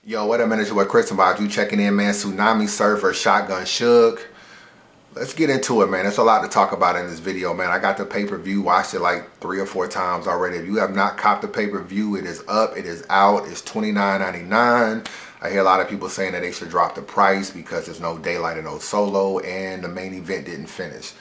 Yo, what up, man? It's your boy Chris about you checking in, man. Tsunami Surfer, Shotgun Suge. Let's get into it, man. There's a lot to talk about in this video, man. I got the pay-per-view, watched it like 3 or 4 times already. If you have not copped the pay-per-view, it is up, it is out, it's $29.99. I hear a lot of people saying that they should drop the price because there's no daylight and no solo, and the main event didn't finish.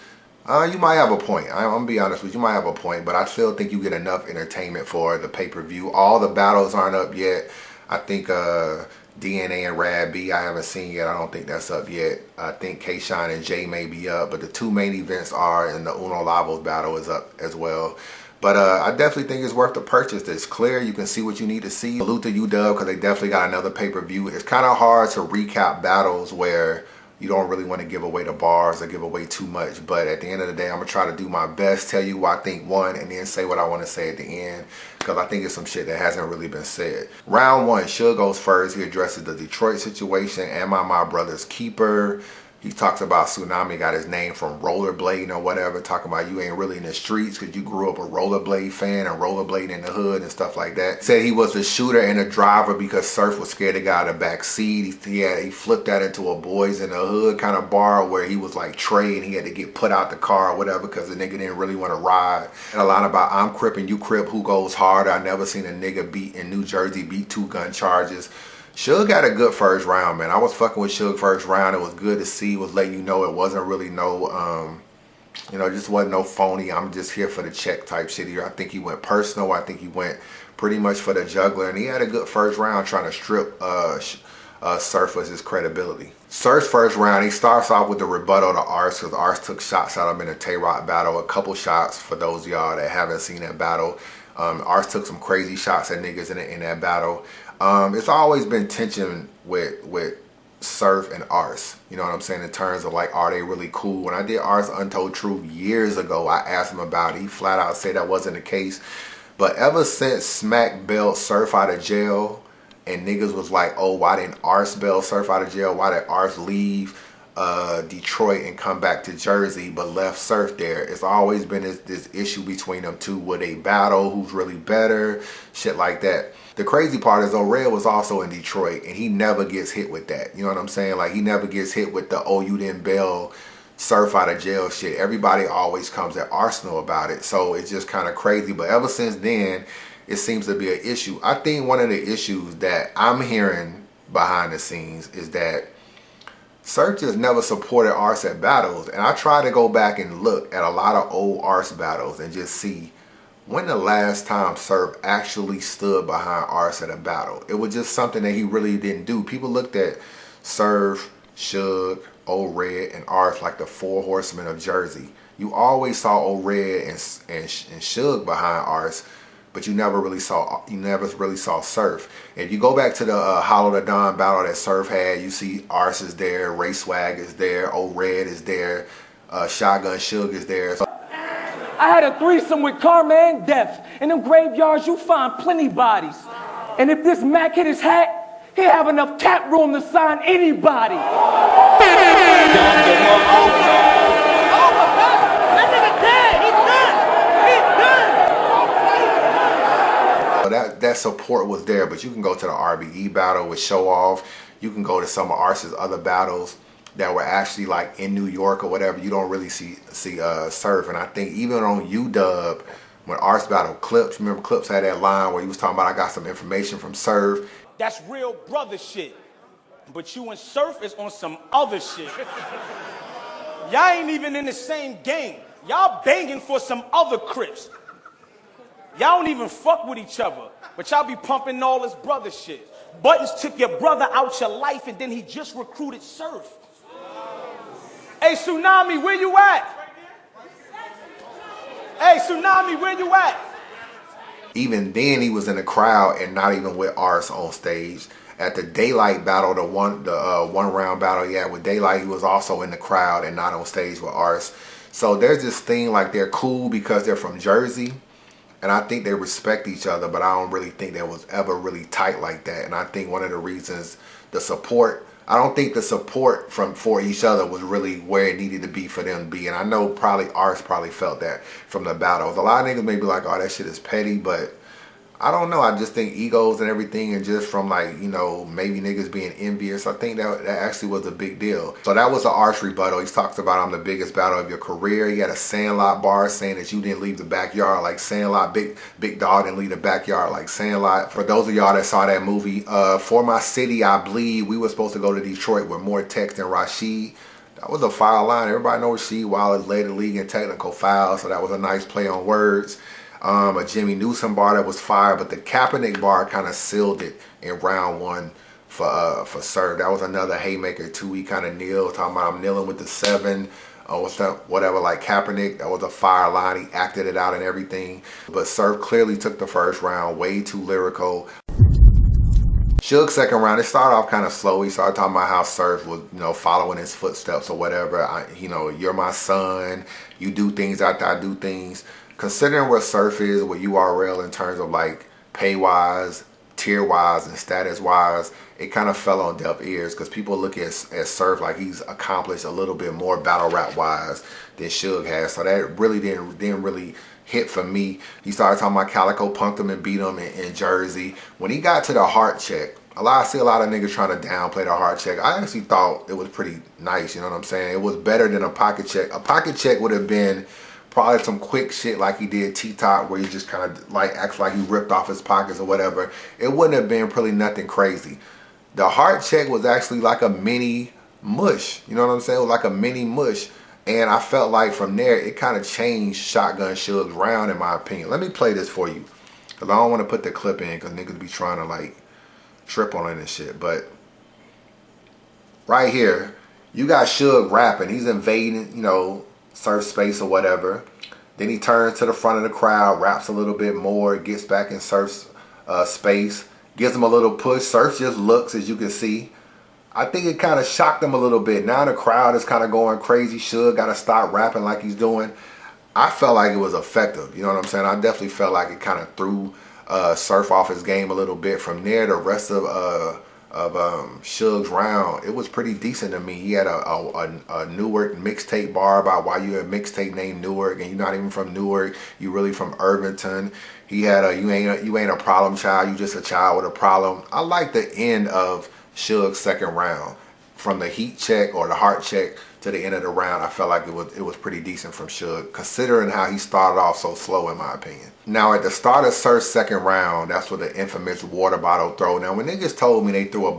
You might have a point. I'm gonna be honest with you, you might have a point, but I still think you get enough entertainment for the pay-per-view. All the battles aren't up yet. I think DNA and Rad B I haven't seen yet. I don't think that's up yet. I think K-Shine and Jay may be up, but the 2 main events are, and the Uno Lavos battle is up as well. But I definitely think it's worth the purchase. It's clear. You can see what you need to see. Salute to UW because they definitely got another pay-per-view. It's kind of hard to recap battles where you don't really want to give away the bars or give away too much. But at the end of the day, I'm going to try to do my best, tell you what I think won, and then say what I want to say at the end. Because I think it's some shit that hasn't really been said. Round 1, Suge goes first. He addresses the Detroit situation. Am I my brother's keeper? He talks about Tsunami got his name from rollerblading or whatever. Talking about you ain't really in the streets because you grew up a rollerblade fan and rollerblading in the hood and stuff like that. Said he was the shooter and the driver because Surf was scared to get out of the back seat. He flipped that into a boys in the hood kind of bar where he was like Trey and he had to get put out the car or whatever because the nigga didn't really want to ride. And a lot about I'm Crip and you Crip, who goes harder. I never seen a nigga beat in New Jersey beat 2 gun charges. Suge got a good first round, man. I was fucking with Suge first round. It was good to see. It was letting you know it wasn't really no, just wasn't no phony. I'm just here for the check type shit here. I think he went personal. I think he went pretty much for the juggler. And he had a good first round trying to strip Surf of his credibility. Surf's first round, he starts off with the rebuttal to Ars because Ars took shots at him in a Tay-Rock battle. A couple shots for those of y'all that haven't seen that battle. Ars took some crazy shots at niggas in that battle. It's always been tension with Surf and Ars. You know what I'm saying? In terms of like, are they really cool? When I did Ars Untold Truth years ago, I asked him about it. He flat out said that wasn't the case. But ever since Smack bailed Surf out of jail, and niggas was like, oh, why didn't Ars bail Surf out of jail? Why did Ars leave Detroit and come back to Jersey but left Surf there? It's always been this issue between them two. Would they battle? Who's really better? Shit like that. The crazy part is Red was also in Detroit and he never gets hit with that. You know what I'm saying? Like he never gets hit with the, oh, you didn't bail Surf out of jail shit. Everybody always comes at Arsenal about it. So it's just kind of crazy. But ever since then, it seems to be an issue. I think one of the issues that I'm hearing behind the scenes is that Surf just never supported Ars at battles. And I try to go back and look at a lot of old Ars battles and just see when the last time Surf actually stood behind Ars at a battle. It was just something that he really didn't do. People looked at Surf, Suge, Old Red, and Ars like the 4 horsemen of Jersey. You always saw Old Red and Suge behind Ars, but you never really saw Surf. If you go back to the Hollow the Dawn battle that Surf had, you see Ars is there, Ray Swag is there, Old Red is there, Shotgun Suge is there. So I had a threesome with Karma and Death. In them graveyards, you find plenty bodies. And if this Mac hit his hat, he'll have enough tap room to sign anybody. That support was there, but you can go to the RBE battle with Show Off. You can go to some of Ars's other battles that were actually like in New York or whatever. You don't really see Surf. And I think even on UW, when Ars battled Clips, remember Clips had that line where he was talking about, I got some information from Surf. That's real brother shit. But you and Surf is on some other shit. Y'all ain't even in the same game. Y'all banging for some other Crips. Y'all don't even fuck with each other, but y'all be pumping all this brother shit. Buttons took your brother out your life and then he just recruited Surf. Hey, Tsunami, where you at? Hey, Tsunami, where you at? Even then, he was in the crowd and not even with Ars on stage. At the Daylight battle, the one round battle he had with Daylight, he was also in the crowd and not on stage with Ars. So there's this thing like they're cool because they're from Jersey. And I think they respect each other, but I don't really think that was ever really tight like that. And I think one of the reasons the support, I don't think the support for each other was really where it needed to be for them to be. And I know probably Ars probably felt that from the battles. A lot of niggas may be like, oh, that shit is petty, but I don't know. I just think egos and everything, and just from like, you know, maybe niggas being envious. I think that actually was a big deal. So that was the arch rebuttal. He talks about I'm the biggest battle of your career. He had a Sandlot bar saying that you didn't leave the backyard like Sandlot. Big dog didn't leave the backyard like Sandlot. For those of y'all that saw that movie, For My City I Bleed, we were supposed to go to Detroit with more Tex than Rashid. That was a foul line. Everybody knows Rasheed Wallace led the league in technical fouls, so that was a nice play on words. A Jimmy Newsom bar that was fire, but the Kaepernick bar kind of sealed it in round one for Serve. That was another haymaker too. He kind of kneeled, talking about I'm kneeling with the 7. Whatever, like Kaepernick, that was a fire line. He acted it out and everything. But Serve clearly took the first round, way too lyrical. Suge second round, it started off kind of slow. He started talking about how Surf was, you know, following his footsteps or whatever. You know, you're my son. You do things after I do things. Considering where Surf is with URL in terms of like pay-wise, tier-wise, and status-wise, it kind of fell on deaf ears because people look at Surf like he's accomplished a little bit more battle rap-wise than Suge has. So that really didn't really hit for me. He started talking about Calico punked him and beat him in Jersey. When he got to the heart check, I see a lot of niggas trying to downplay the heart check. I actually thought it was pretty nice, you know what I'm saying? It was better than a pocket check. A pocket check would have been probably some quick shit like he did T-Top, where he just kind of like acts like he ripped off his pockets or whatever. It wouldn't have been really nothing crazy. The heart check was actually like a mini mush, you know what I'm saying? It was like a mini mush. And I felt like from there, it kind of changed Shotgun Suge's round, in my opinion. Let me play this for you, because I don't want to put the clip in, because niggas be trying to, like, trip on it and shit. But right here, you got Suge rapping. He's invading, you know, Surf space or whatever. Then he turns to the front of the crowd, raps a little bit more, gets back in Surf's space, gives him a little push. Surf just looks, as you can see. I think it kind of shocked him a little bit. Now the crowd is kind of going crazy. Suge got to stop rapping like he's doing. I felt like it was effective. You know what I'm saying? I definitely felt like it kind of threw Surf off his game a little bit. From there, the rest of Suge's round, it was pretty decent to me. He had a Newark mixtape bar about why you a mixtape named Newark and you're not even from Newark. You really from Irvington. He had a you ain't a problem child. You just a child with a problem. I like the end of Suge's second round. From the heat check or the heart check to the end of the round, I felt like it was pretty decent from Suge, considering how he started off so slow, in my opinion. Now at the start of Surf's second round, that's where the infamous water bottle throw. Now when niggas told me they threw a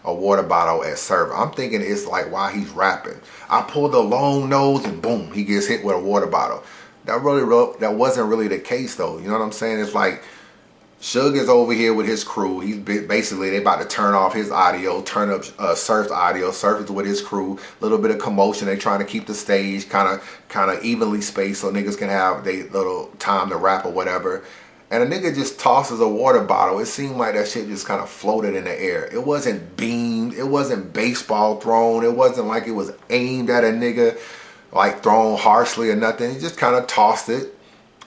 water bottle at Surf, I'm thinking it's like while he's rapping. I pulled a long nose and boom, he gets hit with a water bottle. That wasn't really the case though. You know what I'm saying? It's like Suge is over here with his crew. He's basically, they about to turn off his audio, turn up Surf's audio. Surf is with his crew. Little bit of commotion. They trying to keep the stage kind of evenly spaced so niggas can have they little time to rap or whatever. And a nigga just tosses a water bottle. It seemed like that shit just kind of floated in the air. It wasn't beamed. It wasn't baseball thrown. It wasn't like it was aimed at a nigga, like thrown harshly or nothing. He just kind of tossed it.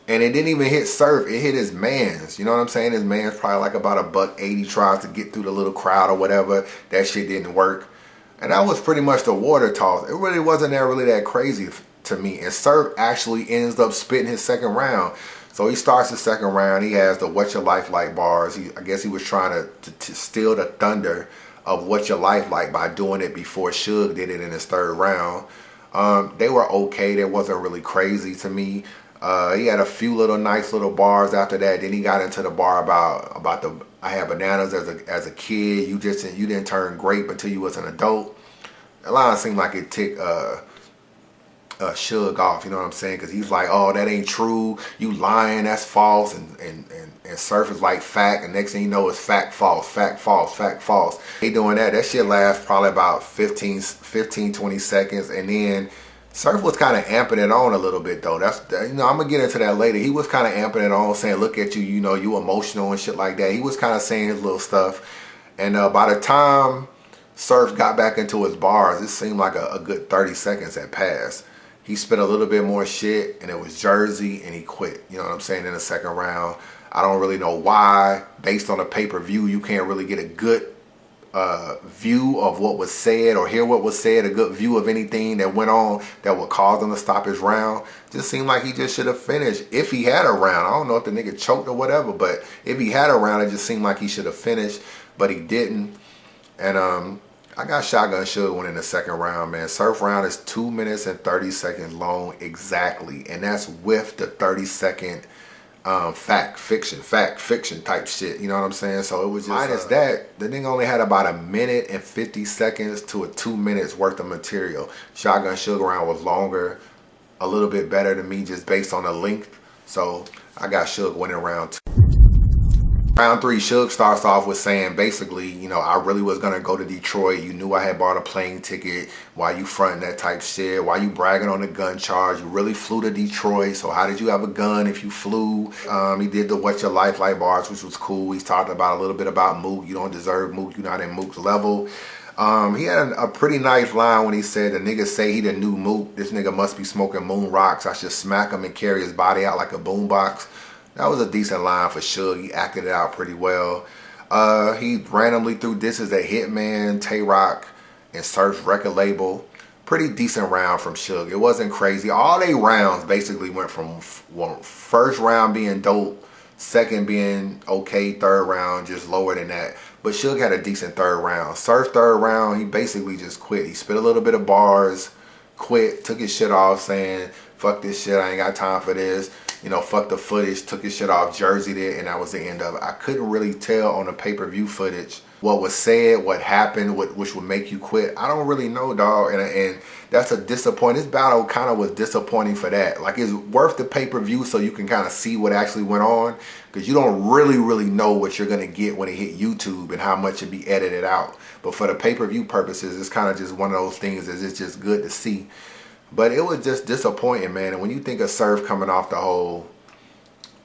And it didn't even hit Surf. It hit his mans. You know what I'm saying? His man's probably like about $180, tries to get through the little crowd or whatever. That shit didn't work. And that was pretty much the water toss. It really wasn't really that crazy to me. And Surf actually ends up spitting his second round. So he starts the second round. He has the What Your Life Like bars. I guess he was trying to steal the thunder of What Your Life Like by doing it before Suge did it in his third round. They were okay. They wasn't really crazy to me. He had a few nice little bars after that. Then he got into the bar about the I had bananas as a kid. You didn't turn grape until you was an adult. That line seemed like it ticked Suge off. You know what I'm saying? Because he's like, oh, that ain't true. You lying. That's false. And Surf is like fact. And next thing you know, it's fact false, fact false, fact false. He doing that. That shit lasts probably about 15, 20 seconds, and then Surf was kind of amping it on a little bit though. You know, I'm gonna get into that later. He was kind of amping it on, saying, "Look at you, you know, you emotional and shit like that." He was kind of saying his little stuff, and by the time Surf got back into his bars, it seemed like a good 30 seconds had passed. He spit a little bit more shit, and it was Jersey, and he quit. You know what I'm saying? In the second round, I don't really know why. Based on the pay-per-view, you can't really get a good view of what was said or hear what was said, a good view of anything that went on that would cause him to stop his round. Just seemed like he just should have finished if he had a round. I don't know if the nigga choked or whatever, but if he had a round, it just seemed like he should have finished, but he didn't. And I got Shotgun Suge winning the second round, man. Surf round is 2 minutes and 30 seconds long exactly, and that's with the 30-second fact fiction type shit, you know what I'm saying? So it was just minus that, the nigga only had about 1 minute and 50 seconds to 2 minutes worth of material. Shotgun Suge round was longer, a little bit better than me just based on the length. So I got Suge winning round 2. Round 3, Suge starts off with saying basically, you know, I really was gonna go to Detroit. You knew I had bought a plane ticket. Why you fronting that type shit? Why you bragging on the gun charge? You really flew to Detroit, so how did you have a gun if you flew? He did the What's Your Life Like bars, which was cool. He's talked about a little bit about Mook. You don't deserve Mook. You're not in Mook's level. He had a pretty nice line when he said, the nigga say he the new Mook. This nigga must be smoking moon rocks. I should smack him and carry his body out like a boombox. That was a decent line for Suge. He acted it out pretty well. He randomly threw disses at Hitman, Tay-Rock, and Surf's record label. Pretty decent round from Suge. It wasn't crazy. All they rounds basically went from first round being dope, second being okay, third round just lower than that. But Suge had a decent third round. Surf third round, he basically just quit. He spit a little bit of bars, quit, took his shit off saying, fuck this shit, I ain't got time for this. You know, fuck the footage, took his shit off, jerseyed it, and that was the end of it. I couldn't really tell on the pay-per-view footage what was said, what happened, which would make you quit. I don't really know, dog, and that's a disappointing. This battle kind of was disappointing for that. Like, it's worth the pay-per-view so you can kind of see what actually went on, because you don't really know what you're going to get when it hit YouTube and how much it be edited out. But for the pay-per-view purposes, it's kind of just one of those things that it's just good to see. But it was just disappointing, man. And when you think of Surf coming off the whole,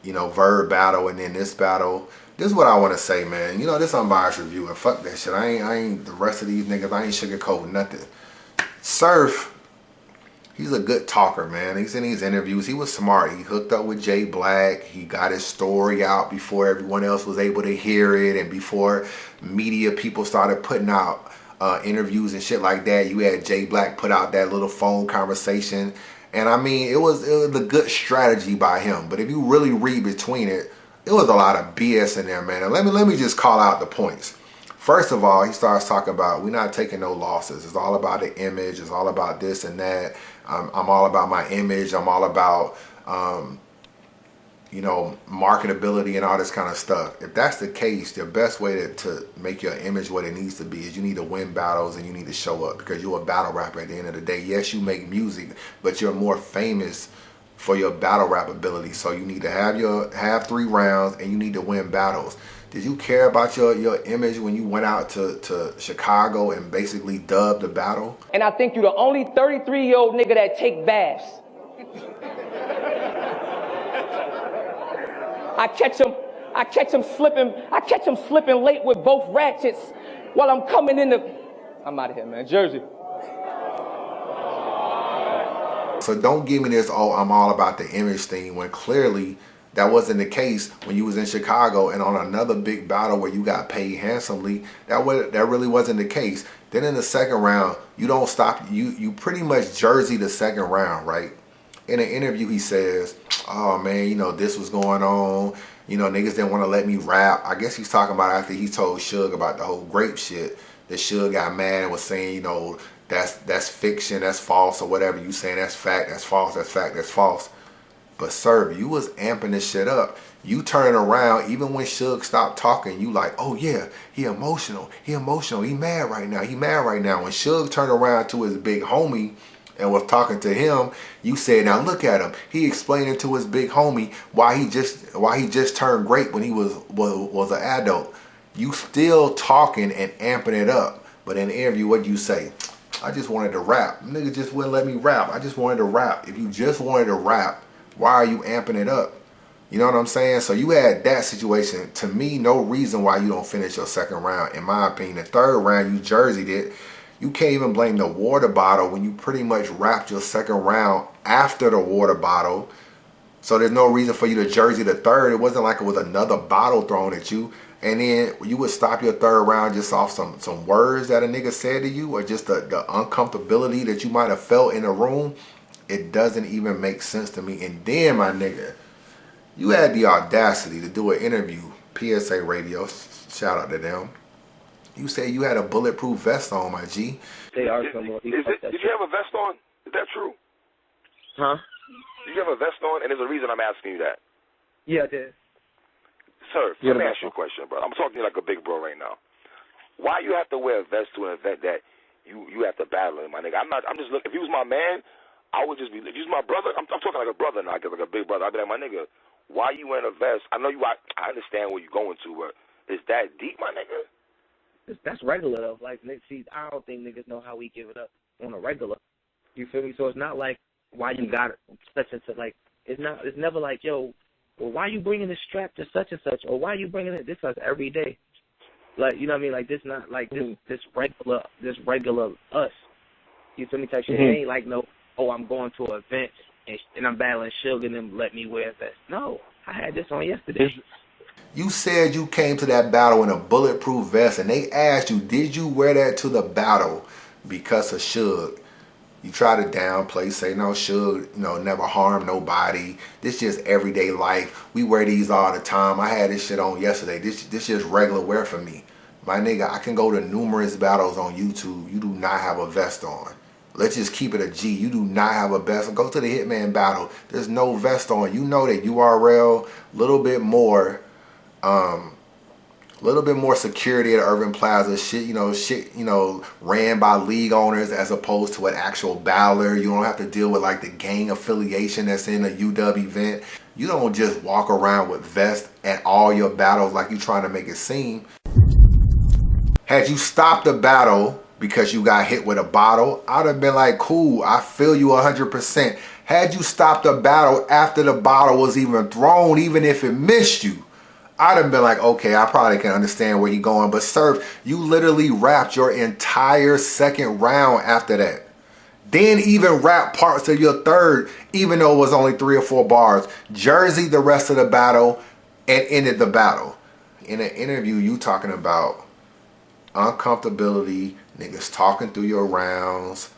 you know, Verb battle and then this battle, this is what I want to say, man. You know, this unbiased review, and fuck that shit. I ain't the rest of these niggas, I ain't sugarcoating nothing. Surf, he's a good talker, man. He's in these interviews. He was smart. He hooked up with Jay Black. He got his story out before everyone else was able to hear it, and before media people started putting out interviews and shit like that. You had Jay Black put out that little phone conversation, and I mean, it was a good strategy by him. But if you really read between it, it was a lot of BS in there, man. And let me just call out the points. First of all, he starts talking about, we're not taking no losses. It's all about the image. It's all about this and that. I'm all about my image. I'm all about you know, marketability and all this kind of stuff. If that's the case, the best way to make your image what it needs to be is you need to win battles and you need to show up, because you're a battle rapper at the end of the day. Yes, you make music, but you're more famous for your battle rap ability. So you need to have 3 rounds and you need to win battles. Did you care about your image when you went out to Chicago and basically dubbed the battle? And I think you're the only 33-year-old nigga that take baths. I catch him slipping late with both ratchets while I'm coming in the, I'm out of here, man, Jersey. So don't give me this, oh, I'm all about the image thing, when clearly that wasn't the case when you was in Chicago and on another big battle where you got paid handsomely. That really wasn't the case. Then in the second round, you don't stop, you pretty much jersey the second round, right? In an interview, he says, oh man, you know, this was going on. You know, niggas didn't want to let me rap. I guess he's talking about after he told Suge about the whole grape shit, that Suge got mad and was saying, you know, that's fiction, that's false, or whatever. You saying that's fact, that's false, that's fact, that's false. But sir, you was amping this shit up. You turning around, even when Suge stopped talking, you like, oh yeah, he emotional, he mad right now, When Suge turned around to his big homie and was talking to him, you said, now look at him. He explaining to his big homie why he just turned great when he was an adult. You still talking and amping it up. But in the interview, what do you say? I just wanted to rap. Nigga just wouldn't let me rap. I just wanted to rap. If you just wanted to rap, why are you amping it up? You know what I'm saying? So you had that situation. To me, no reason why you don't finish your second round. In my opinion, the third round, you jerseyed it. You can't even blame the water bottle when you pretty much wrapped your second round after the water bottle. So there's no reason for you to jersey the third. It wasn't like it was another bottle thrown at you. And then you would stop your third round just off some words that a nigga said to you, or just the uncomfortability that you might have felt in the room. It doesn't even make sense to me. And then, my nigga, you had the audacity to do an interview, PSA Radio, shout out to them. You said you had a bulletproof vest on, my G. They are somewhat. Did you have a vest on? Is that true? Huh? Did you have a vest on? And there's a reason I'm asking you that. Yeah, I did. Sir, let me ask you a question, bro. I'm talking to you like a big bro right now. Why you have to wear a vest to an event that you have to battle in, my nigga? I'm just looking. If he was my man, I would just be. If he was my brother, I'm talking like a brother now, like a big brother. I'd be like, my nigga, why you wearing a vest? I know you. I understand where you're going to, but is that deep, my nigga? That's regular though. Like, see, I don't think niggas know how we give it up on a regular. You feel me? So it's not like why you got it such and such. Like, it's not. It's never like, yo, well, why you bringing this strap to such and such, or why you bringing it this us every day? Like, you know what I mean? Like, this not like this regular us. You feel me? Type shit. It ain't like no. Oh, I'm going to an event and I'm battling Suge and them let me wear a vest. No, I had this on yesterday. You said you came to that battle in a bulletproof vest, and they asked you, did you wear that to the battle because of Suge? You try to downplay, say, no, Suge, never harm nobody. This just everyday life. We wear these all the time. I had this shit on yesterday. This just regular wear for me. My nigga, I can go to numerous battles on YouTube. You do not have a vest on. Let's just keep it a G. You do not have a vest. Go to the Hitman battle. There's no vest on. You know that URL, little bit more security at Urban Plaza. Shit, ran by league owners as opposed to an actual battler. You don't have to deal with like the gang affiliation that's in a UW event. You don't just walk around with vests at all your battles like you trying to make it seem. Had you stopped the battle because you got hit with a bottle, I'd have been like, cool, I feel you 100%. Had you stopped the battle after the bottle was even thrown, even if it missed you, I'd have been like, okay, I probably can understand where you're going. But Surf, you literally wrapped your entire second round after that. Then even wrapped parts of your third, even though it was only 3 or 4 bars. Jerseyed the rest of the battle and ended the battle. In an interview, you talking about uncomfortability, niggas talking through your rounds,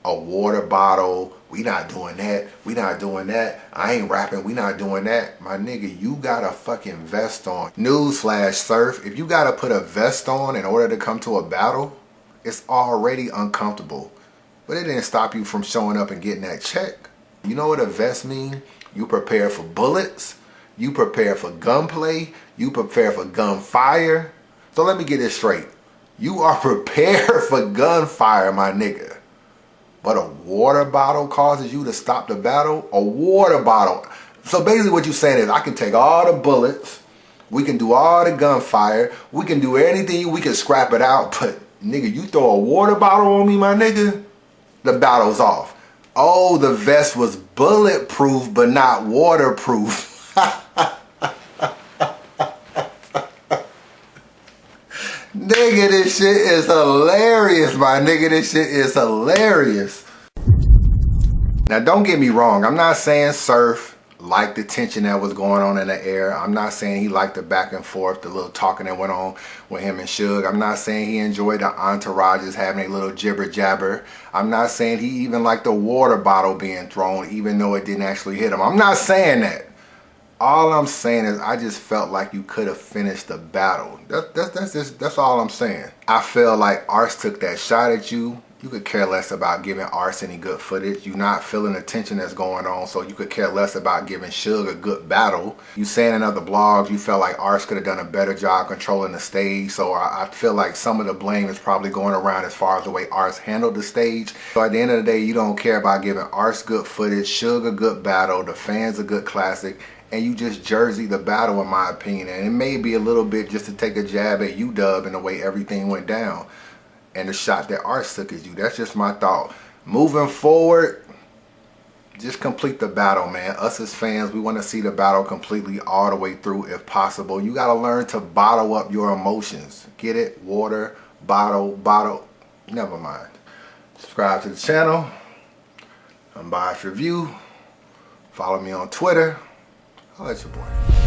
a water bottle. We not doing that. We not doing that. I ain't rapping. We not doing that. My nigga, you got a fucking vest on. Newsflash, Surf. If you got to put a vest on in order to come to a battle, it's already uncomfortable. But it didn't stop you from showing up and getting that check. You know what a vest mean? You prepare for bullets. You prepare for gunplay. You prepare for gunfire. So let me get this straight. You are prepared for gunfire, my nigga. But a water bottle causes you to stop the battle? A water bottle. So basically what you're saying is I can take all the bullets. We can do all the gunfire. We can do anything. We can scrap it out. But nigga, you throw a water bottle on me, my nigga, the battle's off. Oh, the vest was bulletproof but not waterproof. Nigga, this shit is hilarious, my nigga. This shit is hilarious. Now, don't get me wrong. I'm not saying Surf liked the tension that was going on in the air. I'm not saying he liked the back and forth, the little talking that went on with him and Suge. I'm not saying he enjoyed the entourages having a little jibber jabber. I'm not saying he even liked the water bottle being thrown, even though it didn't actually hit him. I'm not saying that. All I'm saying is I just felt like you could have finished the battle. That's all I'm saying. I feel like Ars took that shot at you. You could care less about giving Ars any good footage. You're not feeling the tension that's going on, so you could care less about giving Suge a good battle. You saying in other blogs you felt like Ars could have done a better job controlling the stage, so I feel like some of the blame is probably going around as far as the way Ars handled the stage. So at the end of the day, you don't care about giving Ars good footage, Suge a good battle, the fans a good classic, and you just jersey the battle, in my opinion. And it may be a little bit just to take a jab at UW and the way everything went down and the shot that Ars took at you. That's just my thought. Moving forward, just complete the battle, man. Us as fans, we want to see the battle completely all the way through if possible. You got to learn to bottle up your emotions. Get it? Water, bottle. Never mind. Subscribe to the channel. UnbiasReview. Follow me on Twitter. I'll let your boy.